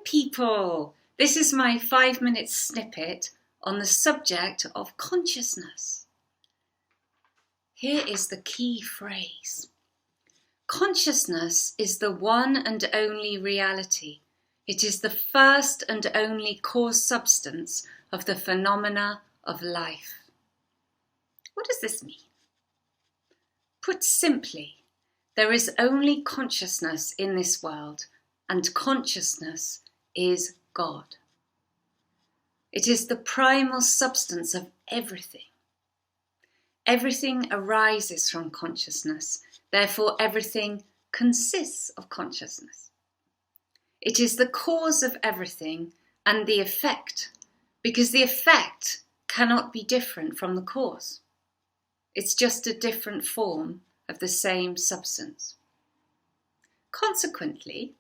people! This is my 5-minute snippet on the subject of consciousness. Here is the key phrase. Consciousness is the one and only reality. It is the first and only cause substance of the phenomena of life. What does this mean? Put simply, there is only consciousness in this world, and consciousness is God. It is the primal substance of everything. Everything arises from consciousness, therefore everything consists of consciousness. It is the cause of everything and the effect, because the effect cannot be different from the cause. It's just a different form of the same substance. Consequently,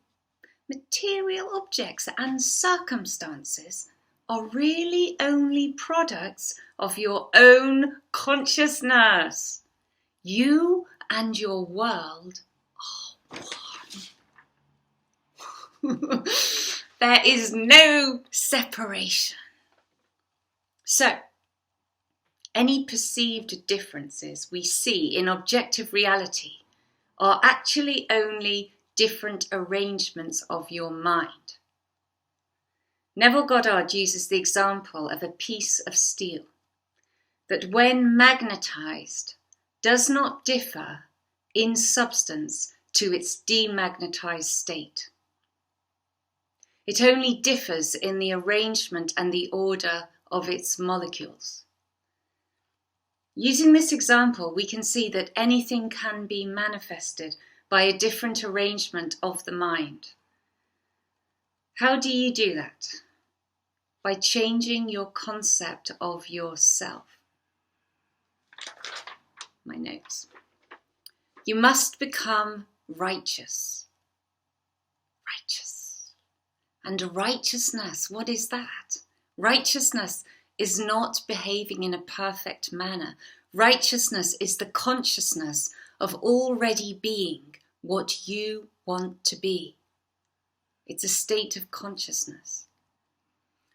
material objects and circumstances are really only products of your own consciousness. You and your world are one. There is no separation. So, any perceived differences we see in objective reality are actually only different arrangements of your mind. Neville Goddard uses the example of a piece of steel that, when magnetized, does not differ in substance to its demagnetized state. It only differs in the arrangement and the order of its molecules. Using this example, we can see that anything can be manifested by a different arrangement of the mind. How do you do that? By changing your concept of yourself. My notes. You must become righteous. Righteous. And righteousness, what is that? Righteousness is not behaving in a perfect manner. Righteousness is the consciousness of already being what you want to be. It's a state of consciousness.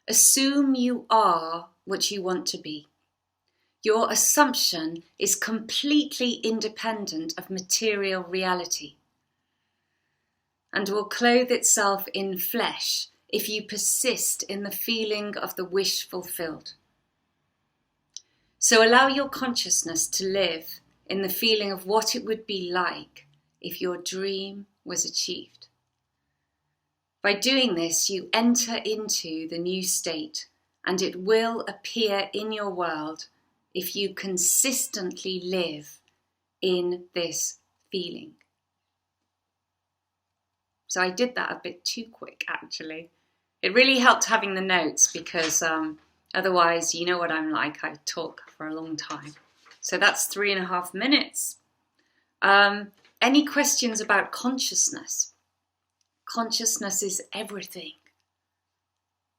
Assume you are what you want to be. Your assumption is completely independent of material reality and will clothe itself in flesh if you persist in the feeling of the wish fulfilled. So allow your consciousness to live in the feeling of what it would be like if your dream was achieved. By doing this, you enter into the new state, and it will appear in your world if you consistently live in this feeling. So I did that a bit too quick, actually. It really helped having the notes because otherwise, you know what I'm like, I talk for a long time. So that's 3.5 minutes. Any questions about consciousness? Consciousness is everything.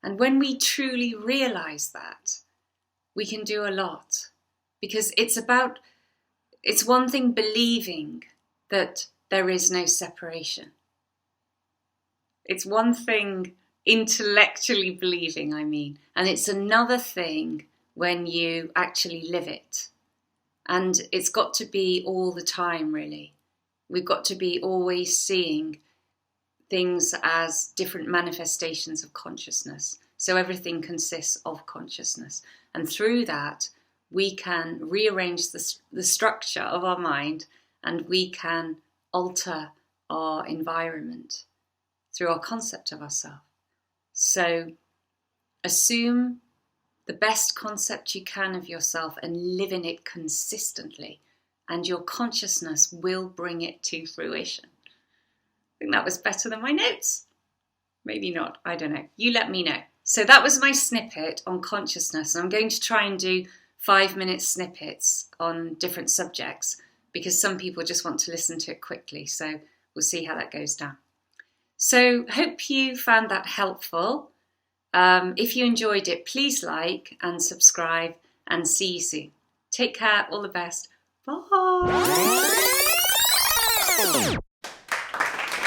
And when we truly realize that, we can do a lot. Because it's one thing believing that there is no separation. It's one thing intellectually believing, and it's another thing when you actually live it. And it's got to be all the time, really. We've got to be always seeing things as different manifestations of consciousness. So everything consists of consciousness. And through that, we can rearrange the structure of our mind, and we can alter our environment through our concept of ourselves. So assume the best concept you can of yourself and live in it consistently, and your consciousness will bring it to fruition. I think that was better than my notes. Maybe not, I don't know. You let me know. So that was my snippet on consciousness. And I'm going to try and do 5-minute snippets on different subjects because some people just want to listen to it quickly. So we'll see how that goes down. So hope you found that helpful. If you enjoyed it, please like and subscribe, and see you soon. Take care, all the best. Bye.